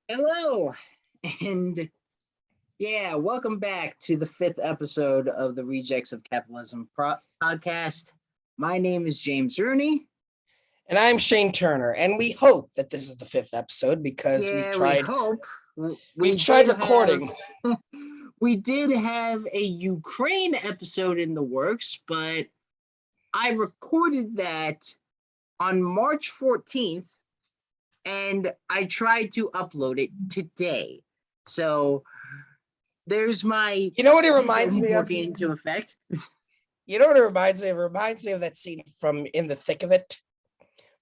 Hello, and welcome back to the fifth episode of the Rejects of Capitalism podcast. My name is James Rooney. And I'm Shane Turner, and we hope that this is the fifth episode because We hope. we've tried recording. We did have a Ukraine episode in the works, but I recorded that on March 14th, and I tried to upload it today. So there's my. You know what it reminds me of? Working into effect. You know what it reminds me of? It reminds me of that scene from In the Thick of It,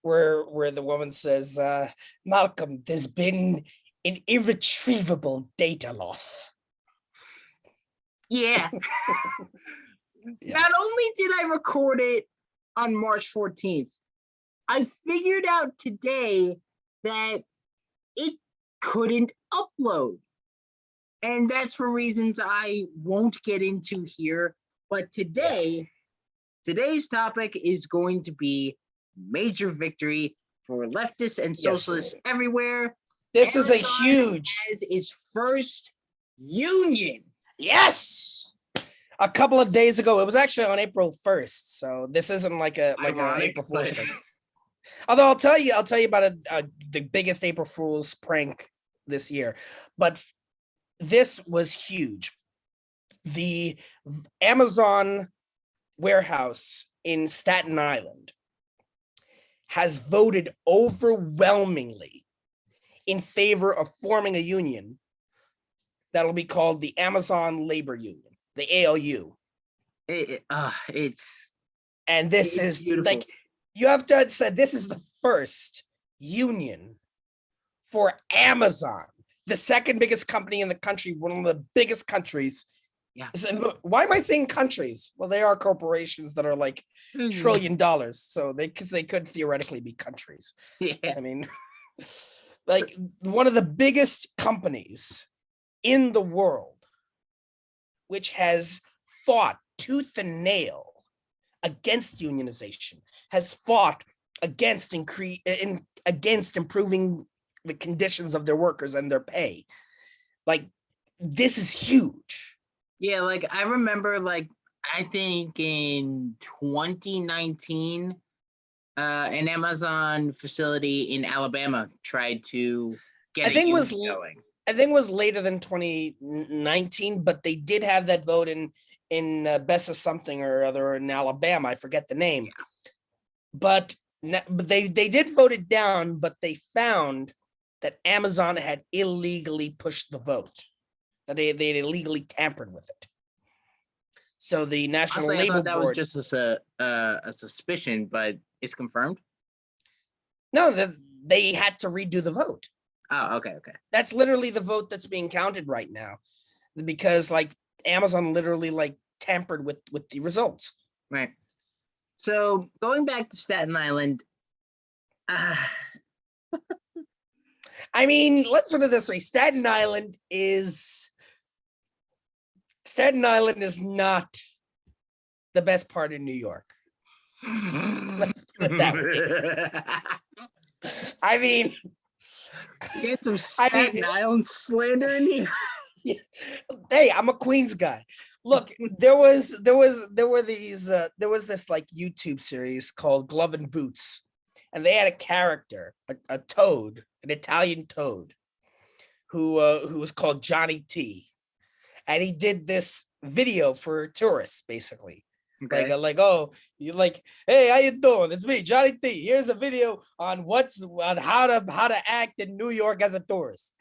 where the woman says, Malcolm, there's been an irretrievable data loss. Yeah. Not only did I record it on March 14th, I figured out today that it couldn't upload. And that's for reasons I won't get into here. But today's topic is going to be major victory for leftists and socialists everywhere. This is a huge. As its first union. Yes. A couple of days ago, it was actually on April 1st. So this isn't like an April Fool's thing. Although I'll tell you about the biggest April Fool's prank this year. But this was huge. The Amazon warehouse in Staten Island has voted overwhelmingly in favor of forming a union that'll be called the Amazon Labor Union, the ALU. And this is beautiful. Like, you have to say, this is the first union for Amazon, the second biggest company in the country, one of the biggest countries. Yeah. So why am I saying countries? Well, they are corporations that are like $1 trillion. So they could theoretically be countries. Yeah. I mean, like one of the biggest companies in the world, which has fought tooth and nail against unionization, has fought against improving the conditions of their workers and their pay. Like, this is huge. Yeah, like I remember, like I think in 2019, an Amazon facility in Alabama tried to get going. I think it was later than 2019, but they did have that vote in Bessa something or other in Alabama. I forget the name. Yeah. But they did vote it down, but they found that Amazon had illegally pushed the vote, that they had illegally tampered with it. So the National Labor Board. That was just a suspicion, but it's confirmed? No, they had to redo the vote. Oh, okay. That's literally the vote that's being counted right now, because like Amazon literally like tampered with the results. Right. So going back to Staten Island, I mean, let's put it this way: Staten Island is not the best part of New York. Let's put it that way. I mean, get some Staten Island slander in here. Hey, I'm a Queens guy. Look, there was this like YouTube series called Glove and Boots, and they had a character, a toad, an Italian toad, who was called Johnny T, and he did this video for tourists, basically. Okay. Oh, you like, hey, how you doing? It's me, Johnny T. Here's a video on how to act in New York as a tourist.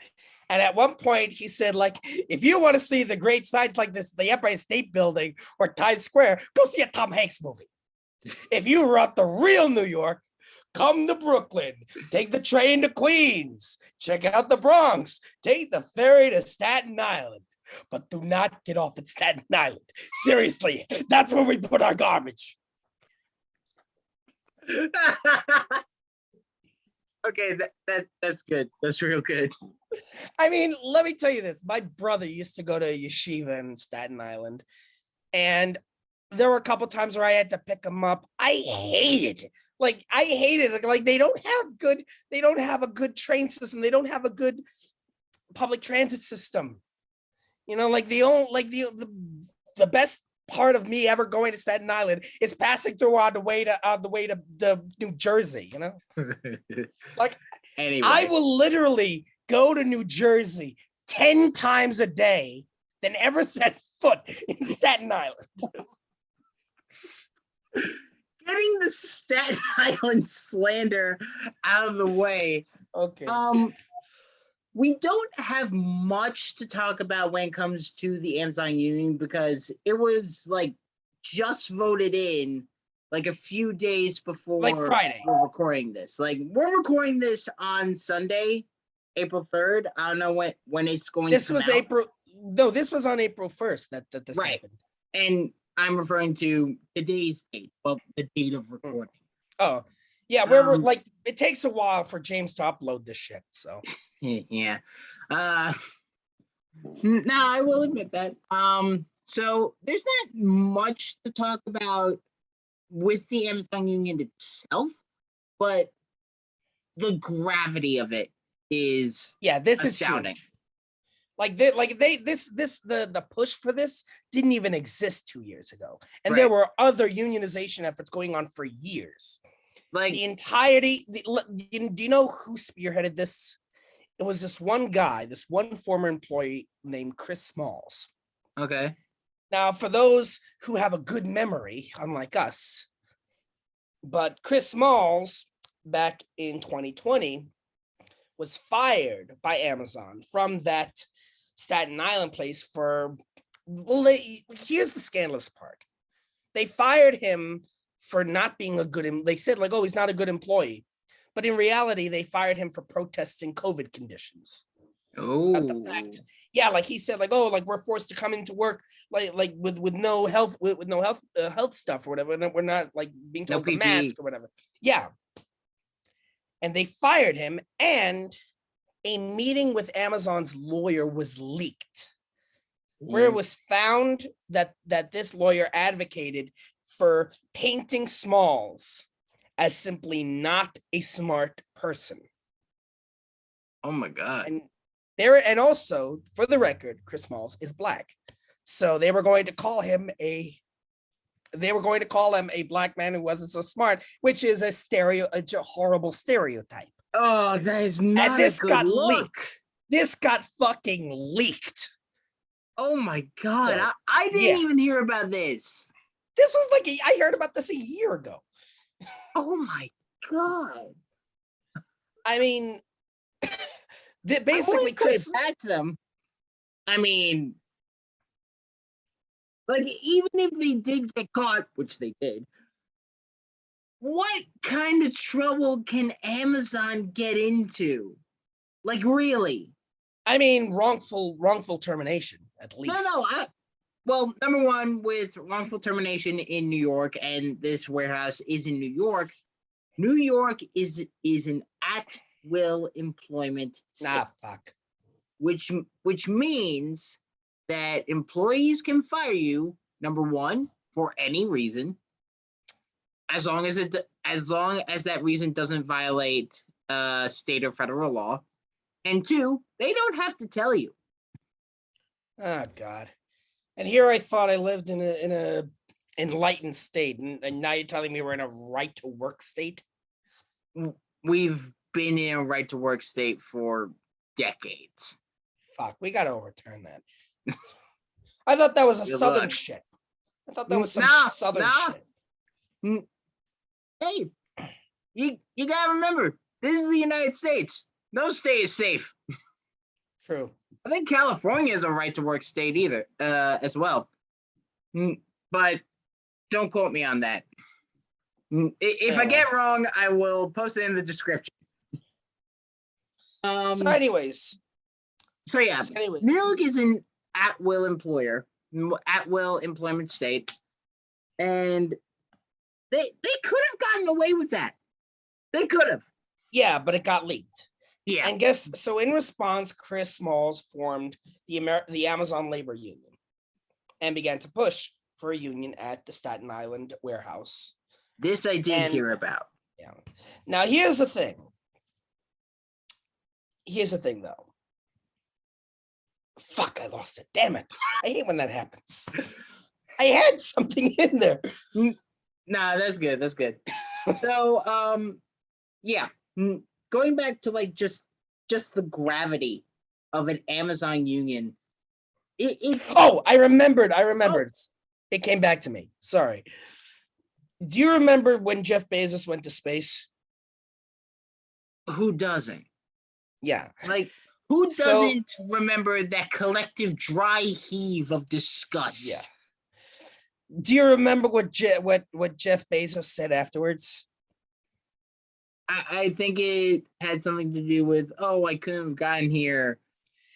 And at one point he said, like, if you want to see the great sights like this, the Empire State Building or Times Square, go see a Tom Hanks movie. If you want the real New York, come to Brooklyn, take the train to Queens, check out the Bronx, take the ferry to Staten Island. But do not get off at Staten Island. Seriously, that's where we put our garbage. Okay, that's good. That's real good. I mean, let me tell you this. My brother used to go to yeshiva in Staten Island, and there were a couple times where I had to pick him up. I hated it. Like they don't have a good train system. They don't have a good public transit system. You know, like the best part of me ever going to Staten Island is passing through on the way to New Jersey. You know, like Anyway, I will literally go to New Jersey 10 times a day than ever set foot in Staten Island. getting the Staten Island slander out of the way. Okay. We don't have much to talk about when it comes to the Amazon union because it was like just voted in like a few days before Like Friday. we're recording this. Like we're recording this on Sunday, April 3rd. I don't know when it's going This to come was out. April. No, this was on April 1st that this Right. happened. And I'm referring to today's date, well, the date of recording. Oh, yeah, we're like, it takes a while for James to upload this shit, so. Yeah. No, I will admit that. So there's not much to talk about with the Amazon union itself, but the gravity of it is Yeah, this astounding. is huge. The push for this didn't even exist 2 years ago. And there were other unionization efforts going on for years. Like the entirety, do you know who spearheaded this? It was this one guy, this one former employee named Chris Smalls. Okay. Now, for those who have a good memory, unlike us, but Chris Smalls, back in 2020, was fired by Amazon from that Staten Island place for, well, here's the scandalous part. They fired him for not being a good, they said like, oh, he's not a good employee. But in reality, they fired him for protesting COVID conditions. Oh, the fact, yeah, like he said, like, oh, like we're forced to come into work like with no health with no health stuff or whatever, and we're not like being told to mask or whatever. Yeah, and they fired him, and a meeting with Amazon's lawyer was leaked, where it was found that this lawyer advocated for painting Smalls as simply not a smart person. Oh my God. And also, for the record, Chris Smalls is black. So they were going to call him a black man who wasn't so smart, which is a horrible stereotype. Oh, that is not and this a good got look. leaked. This got fucking leaked. Oh my God. So, I didn't even hear about this. This was like, I heard about this a year ago. Oh my God. I mean, basically, Chris. Them. I mean, like, even if they did get caught, which they did, what kind of trouble can Amazon get into? Like, really? I mean, wrongful termination, at least. No. Well, number one, with wrongful termination in New York, and this warehouse is in New York. New York is an at-will employment state. Nah, fuck. Which means that employees can fire you, number one, for any reason, as long as that reason doesn't violate state or federal law, and two, they don't have to tell you. Oh God. And here I thought I lived in a enlightened state, and now you're telling me we're in a right to work state? We've been in a right to work state for decades. Fuck, we gotta overturn that. I thought that was a southern shit. I thought that was some southern shit. Hey, you gotta remember, this is the United States. No state is safe. True. I think California is a right to work state either, as well. But don't quote me on that. If I get wrong, I will post it in the description. So anyways. New York is an at-will at-will employment state, and they could have gotten away with that. They could have. Yeah, but it got leaked. Yeah. And so in response, Chris Smalls formed the Amazon Labor Union and began to push for a union at the Staten Island warehouse. This I did hear about. Yeah. Now here's the thing. Though. Fuck, I lost it. Damn it. I hate when that happens. I had something in there. Nah, that's good. That's good. So, yeah, going back to like just the gravity of an Amazon union. It's Oh, I remembered. It came back to me. Sorry. Do you remember when Jeff Bezos went to space? who doesn't? Yeah. Like, who So doesn't remember that collective dry heave of disgust? yeah. Do you remember what Jeff Bezos said afterwards? I think it had something to do with, oh, I couldn't have gotten here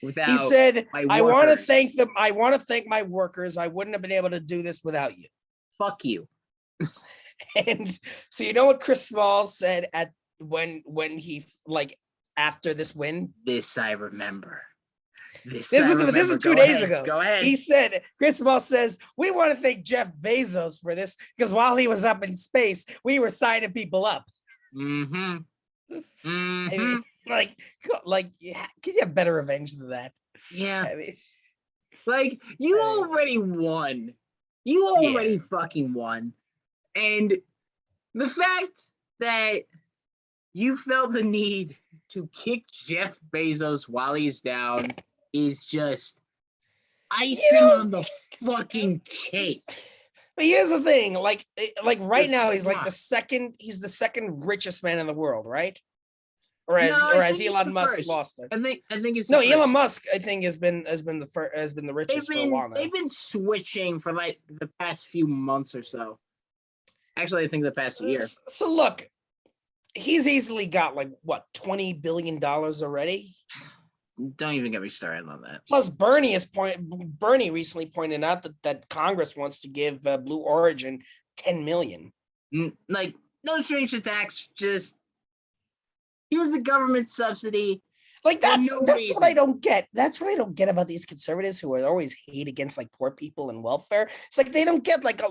without He said, my I want to workers. thank them. I want to thank my workers. I wouldn't have been able to do this without you. Fuck you. And so you know what Chris Smalls said at when he like after this win? This I remember. This is 2 days ago. Go ahead. He said, Chris Smalls says, we want to thank Jeff Bezos for this because while he was up in space, we were signing people up. Mm-hmm. Mm-hmm. I mean, like, can you have better revenge than that? Yeah. I mean, like, you already won. You already fucking won. And the fact that you felt the need to kick Jeff Bezos while he's down is just icing on the fucking cake. But here's the thing, like right now he's Come like on. he's the second richest man in the world, right? Or No, I has think it's Elon the Musk first. lost it? I think it's No, the Elon first. Musk I think has been the richest for a while now. They've been switching for like the past few months or so. Actually, I think the past year. So look, he's easily got like what, $20 billion already. Don't even get me started on that. Plus, Bernie recently pointed out that Congress wants to give Blue Origin $10 million. Like, no strings attached. Just here's a government subsidy. Like that's what I don't get. That's what I don't get about these conservatives who are always hate against like poor people and welfare. It's like they don't get like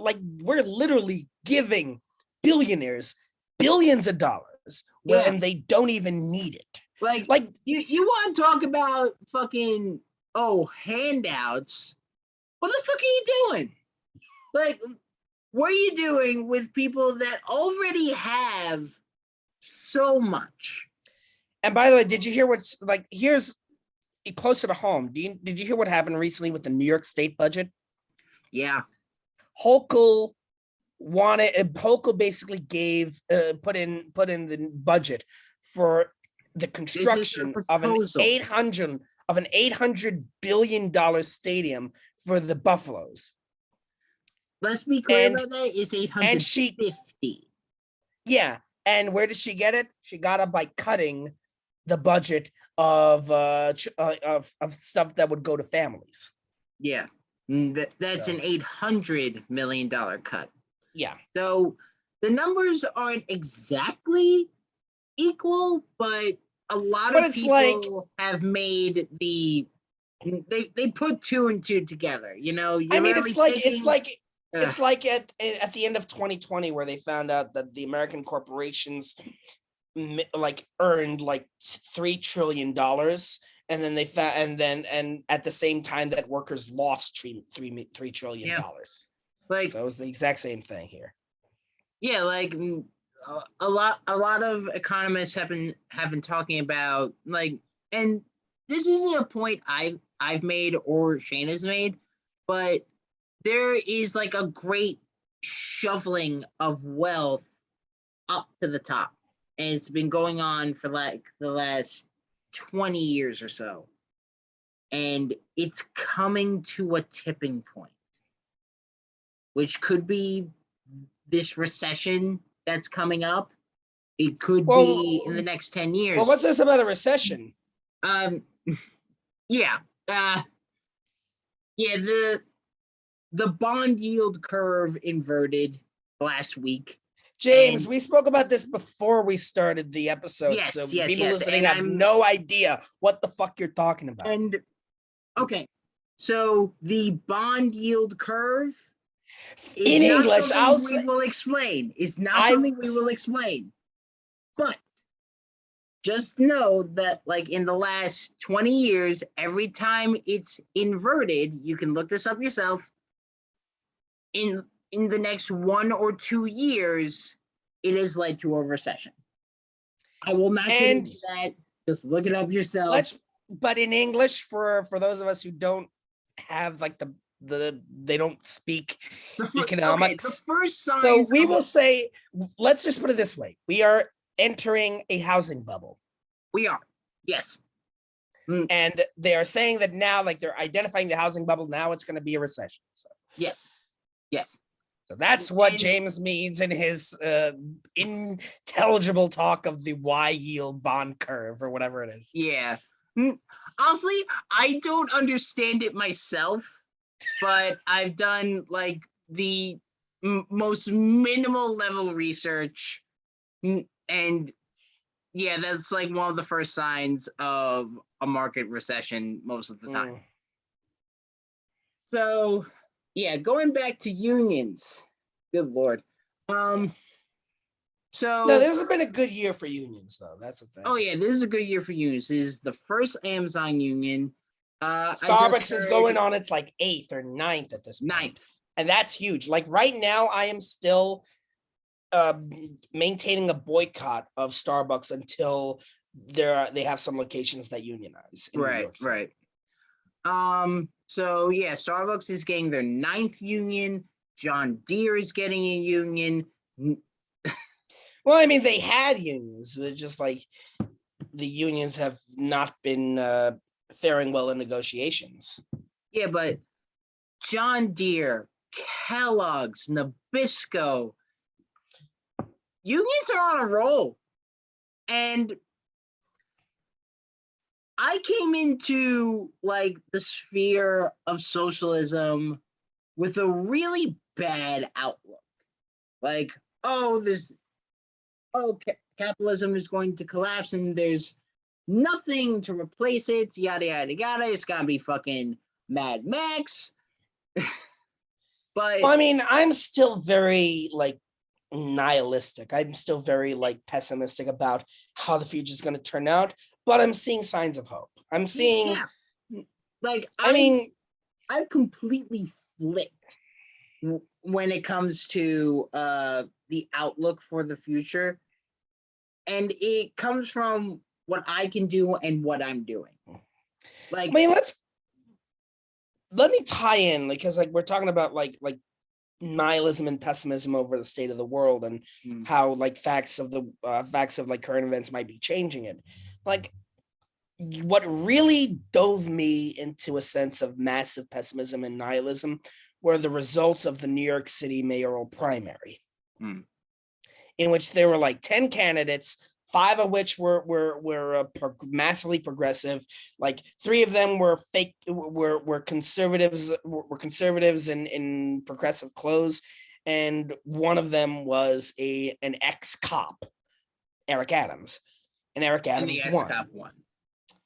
we're literally giving billionaires billions of dollars when they don't even need it. Like you want to talk about fucking handouts? What the fuck are you doing? Like, what are you doing with people that already have so much? And by the way, did you hear what's like? Here's closer to home. Did you hear what happened recently with the New York State budget? Yeah, Hochul basically gave put in the budget for the construction of an $800 billion stadium for the Buffaloes. Let's be clear about that. It's 850. Yeah, and where did she get it? She got it by cutting the budget of stuff that would go to families. Yeah, that's an $800 million cut. Yeah. So the numbers aren't exactly equal, but a lot of people have made they put two and two together. You know, I mean, it's like at the end of 2020 where they found out that the American corporations like earned like $3 trillion, and then they found and at the same time that workers lost $3 trillion. Like, so it was the exact same thing here. Yeah, like a lot of economists have been talking about, like, and this isn't a point I've made or Shane has made, but there is like a great shoveling of wealth up to the top. And it's been going on for like the last 20 years or so. And it's coming to a tipping point, which could be this recession that's coming up. It could be in the next 10 years. Well, what's this about a recession? Yeah. The bond yield curve inverted last week. James, we spoke about this before we started the episode. Yes, so yes, people yes. listening have no idea what the fuck you're talking about. And okay, so the bond yield curve in English, we will explain. Is not something we will explain. But just know that like in the last 20 years, every time it's inverted, you can look this up yourself. In the next 1 or 2 years, it has led to a recession. I will not get And into that. Just look it up yourself. but in English, for those of us who don't have like they don't speak economics. Okay, the first signs. So we will say, let's just put it this way: we are entering a housing bubble. We are, yes. And they are saying that now, like they're identifying the housing bubble. Now it's going to be a recession. So yes. So that's what James means in his intelligible talk of the Y yield bond curve or whatever it is. Yeah. Honestly, I don't understand it myself, but I've done like the most minimal level research. And yeah, that's like one of the first signs of a market recession most of the time. So yeah, going back to unions. Good Lord. So no, this has been a good year for unions, though. That's the thing. Oh yeah, this is a good year for unions. This is the first Amazon union. Starbucks is going on its like 8th or 9th at this point. 9th. And that's huge. Like right now, I am still maintaining a boycott of Starbucks until they have some locations that unionize in New York City. Right. So yeah, Starbucks is getting their 9th union. John Deere is getting a union. Well, I mean, they had unions. It's just like the unions have not been faring well in negotiations. Yeah, but John Deere, Kellogg's, Nabisco, unions are on a roll. And I came into like the sphere of socialism with a really bad outlook. Like, capitalism is going to collapse and there's nothing to replace it, yada, yada, yada. It's going to be fucking Mad Max. But well, I mean, I'm still very like nihilistic. I'm still very like pessimistic about how the future is going to turn out, but I'm seeing signs of hope. I'm seeing like I've completely flipped when it comes to the outlook for the future, and it comes from what I can do and what I'm doing. Like, I mean, let me tie in, because like we're talking about like nihilism and pessimism over the state of the world and how like facts of like current events might be changing it. Like, what really dove me into a sense of massive pessimism and nihilism were the results of the New York City mayoral primary, in which there were like 10 candidates, 5 of which were massively progressive. Like 3 of them were conservatives, in progressive clothes, and one of them was an ex-cop, Eric Adams, and Eric Adams won.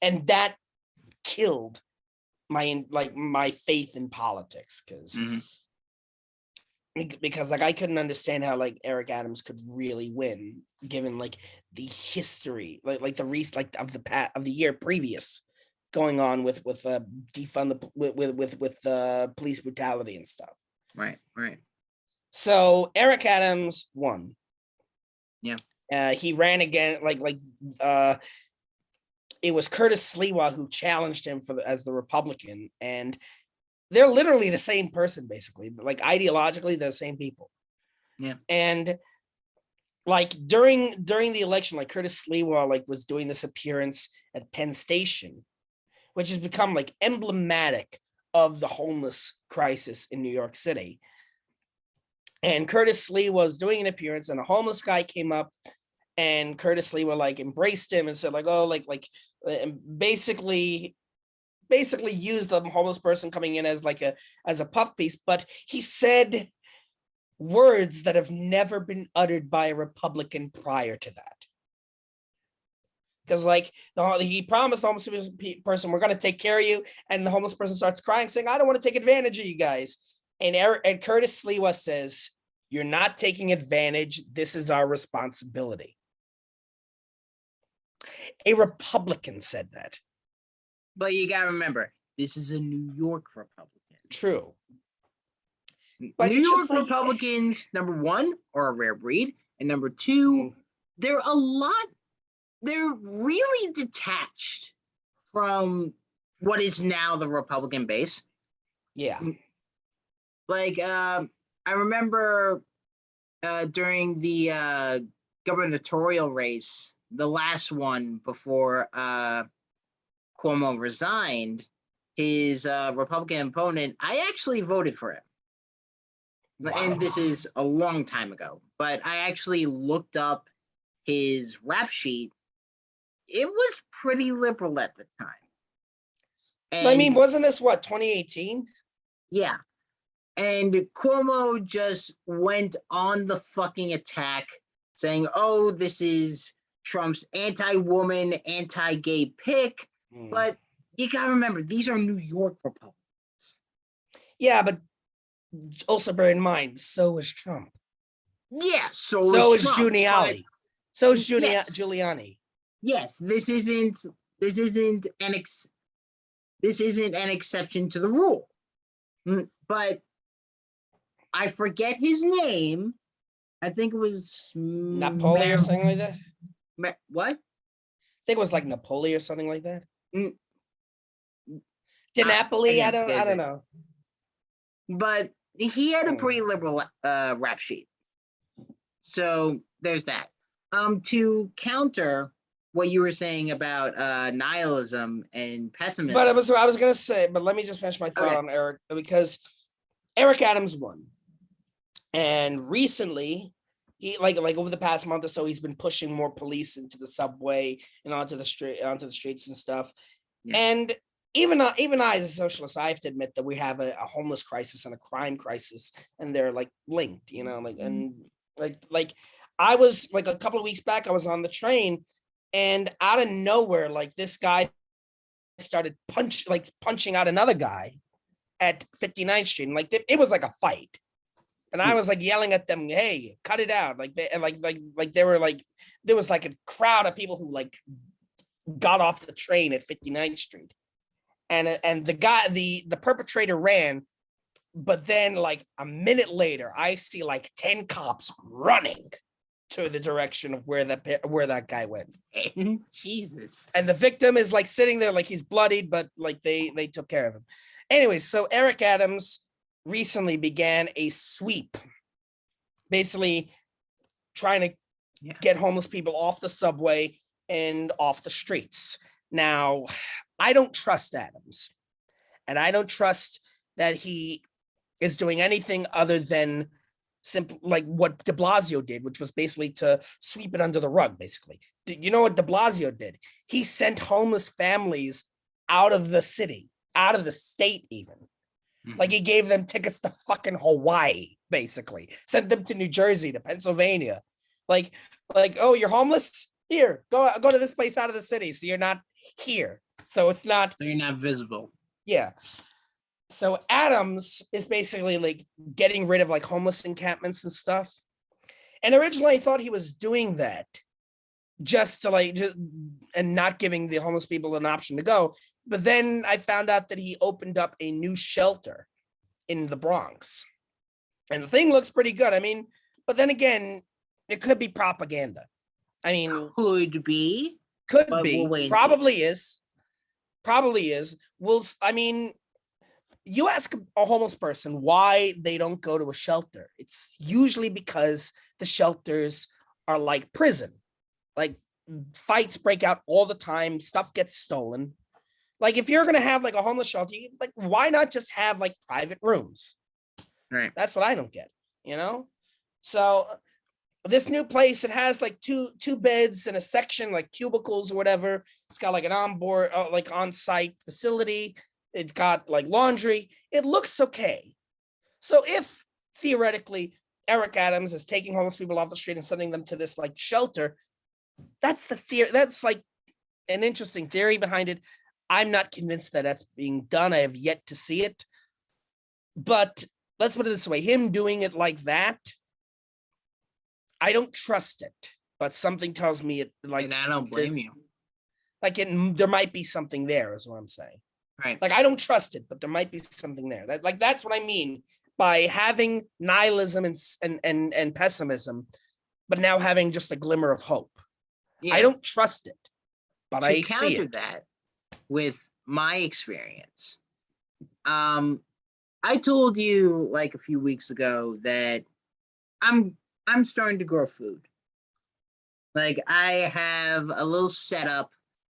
And that killed my faith in politics, because like I couldn't understand how like Eric Adams could really win, given like the history, like the of the year previous going on with defund with police brutality and stuff. Right. So Eric Adams won. Yeah. He ran again, it was Curtis Sliwa who challenged him as the Republican, and they're literally the same person, basically. Like ideologically, they're the same people. Yeah. And like during the election, like Curtis Sliwa like was doing this appearance at Penn Station, which has become like emblematic of the homeless crisis in New York City. And Curtis Sliwa was doing an appearance, and a homeless guy came up, and Curtis Sliwa like embraced him and said like, oh, and basically used the homeless person coming in as a puff piece. But he said words that have never been uttered by a Republican prior to that. Because like he promised the homeless person, we're going to take care of you, and the homeless person starts crying, saying, I don't want to take advantage of you guys. And Curtis Sliwa says, you're not taking advantage. This is our responsibility. A Republican said that. But you gotta remember, this is a New York Republican. True. But New it's York just like, Republicans, number one, are a rare breed, and number two, they're really detached from what is now the Republican base. yeah. Like, I remember during the gubernatorial race, the last one before Cuomo resigned, his Republican opponent, I actually voted for him. Wow. And this is a long time ago, but I actually looked up his rap sheet. It was pretty liberal at the time. And I mean, wasn't this what, 2018? yeah. And Cuomo just went on the fucking attack saying, oh, this is Trump's anti-woman, anti-gay pick. But you got to remember, these are New York Republicans. Yeah, but also bear in mind, so is Trump. Yeah, so is Trump, Giuliani. So is yes. Giuliani. Yes, this isn't an exception to the rule. But I forget his name. I think it was Napoli or something like that. What? I think it was like Napoli or something like that. DiNapoli, I don't know. But he had a pretty liberal rap sheet. So there's that. To counter what you were saying about nihilism and pessimism. But I was gonna say, but let me just finish my thought on Eric, because Eric Adams won. And recently, he like over the past month or so, he's been pushing more police into the subway and onto the streets and stuff. Yeah. And even I, as a socialist, I have to admit that we have a homeless crisis and a crime crisis, and they're like linked, you know, like, and like I was like a couple of weeks back, I was on the train, and out of nowhere, like this guy started punching out another guy at 59th Street, and like it was like a fight. And I was like yelling at them, "Hey, cut it out!" Like they were like, there was like a crowd of people who like got off the train at 59th Street, and the guy, the perpetrator ran, but then like a minute later, I see like 10 cops running to the direction of where that guy went. Jesus. And the victim is like sitting there like he's bloodied, but like they took care of him. Anyways, so Eric Adams recently began a sweep, basically trying to get homeless people off the subway and off the streets. Now, I don't trust Adams, and I don't trust that he is doing anything other than simple like what de Blasio did, which was basically to sweep it under the rug. Basically, you know what de Blasio did? He sent homeless families out of the city, out of the state, even. Like he gave them tickets to fucking Hawaii, basically. Sent them to New Jersey, to Pennsylvania. Like, oh, you're homeless? Here, go to this place out of the city, so you're not here. So it's not. So you're not visible. Yeah. So Adams is basically like getting rid of like homeless encampments and stuff. And originally I thought he was doing that just to and not giving the homeless people an option to go. But then I found out that he opened up a new shelter in the Bronx. And the thing looks pretty good. I mean, but then again, it could be propaganda. I mean, could be. We'll probably is. Probably is. I mean, you ask a homeless person why they don't go to a shelter. It's usually because the shelters are like prison. Like fights break out all the time. Stuff gets stolen. Like if you're going to have like a homeless shelter, like why not just have like private rooms? Right. That's what I don't get, you know? So this new place, it has like two beds and a section like cubicles or whatever. It's got like an onboard, like on-site facility. It's got like laundry. It looks okay. So if theoretically Eric Adams is taking homeless people off the street and sending them to this like shelter, that's the theory. That's like an interesting theory behind it. I'm not convinced that that's being done. I have yet to see it. But let's put it this way. Him doing it like that, I don't trust it. But something tells me it like. And I don't blame you. Like there might be something there, is what I'm saying. Right. Like I don't trust it, but there might be something there. That's what I mean by having nihilism and pessimism, but now having just a glimmer of hope. Yeah. I don't trust it, but I see counter it. that with my experience, I told you like a few weeks ago that I'm starting to grow food. Like I have a little setup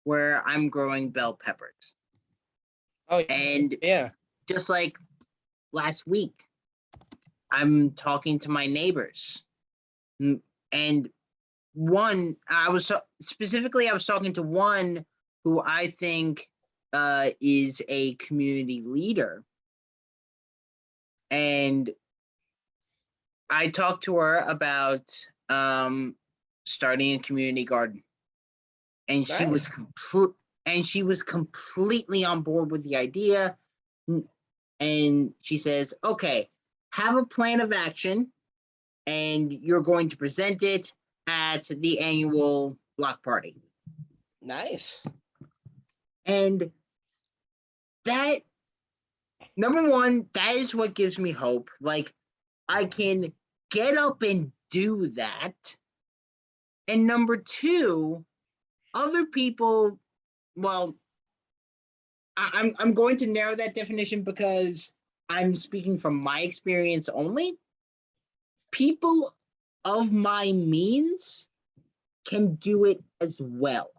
where I'm growing bell peppers. Oh And yeah. just like last week, I'm talking to my neighbors. And one, I was talking to one who I think is a community leader. And I talked to her about starting a community garden. And she was completely on board with the idea. And she says, okay, have a plan of action, and you're going to present it at the annual block party. Nice. And that, number one, that is what gives me hope. Like, I can get up and do that. And number two, other people, well, I'm going to narrow that definition because I'm speaking from my experience only. People of my means can do it as well.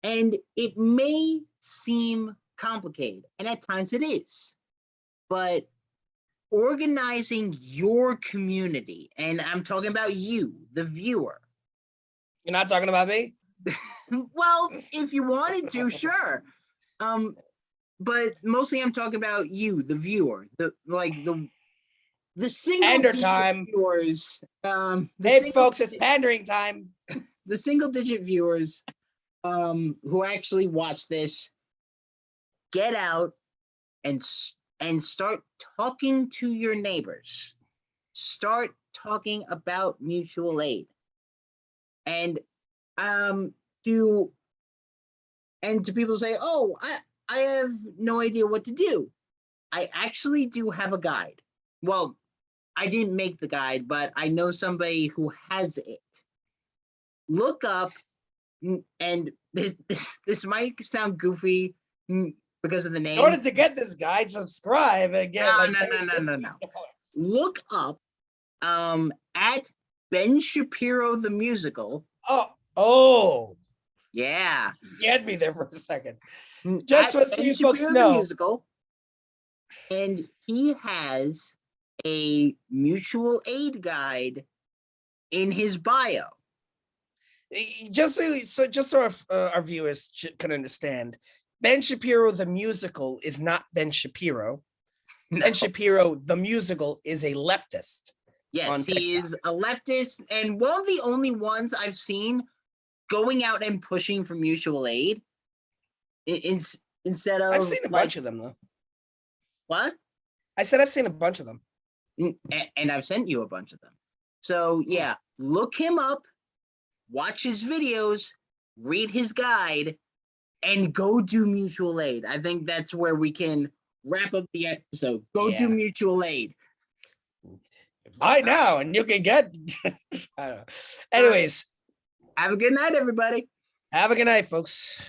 And it may seem complicated, and at times it is, but organizing your community, and I'm talking about you, the viewer. You're not talking about me? Well, if you wanted to, sure. But mostly I'm talking about you, the viewer, the single digit viewers. Hey folks, it's pandering time. The single digit viewers who actually watch this, get out and start talking to your neighbors. Start talking about mutual aid. And to people say, oh, I have no idea what to do. I actually do have a guide. Well, I didn't make the guide, but I know somebody who has it. Look up, and this might sound goofy because of the name. In order to get this guide, subscribe and get no. Look up at Ben Shapiro the Musical. Oh. Yeah. You had me there for a second. Just so you folks know. The musical, and he has a mutual aid guide in his bio. Just so our viewers can understand, Ben Shapiro the musical is not Ben Shapiro. No. Ben Shapiro the musical is a leftist. Yes, he is a leftist, and one of the only ones I've seen going out and pushing for mutual aid. Instead of, I've seen a bunch of them though. What? I said I've seen a bunch of them. And I've sent you a bunch of them. So yeah, look him up, watch his videos, read his guide, and go do mutual aid. I think that's where we can wrap up the episode. Go do mutual aid. Buy now and you can get. I don't know. Anyways. Have a good night, everybody. Have a good night, folks.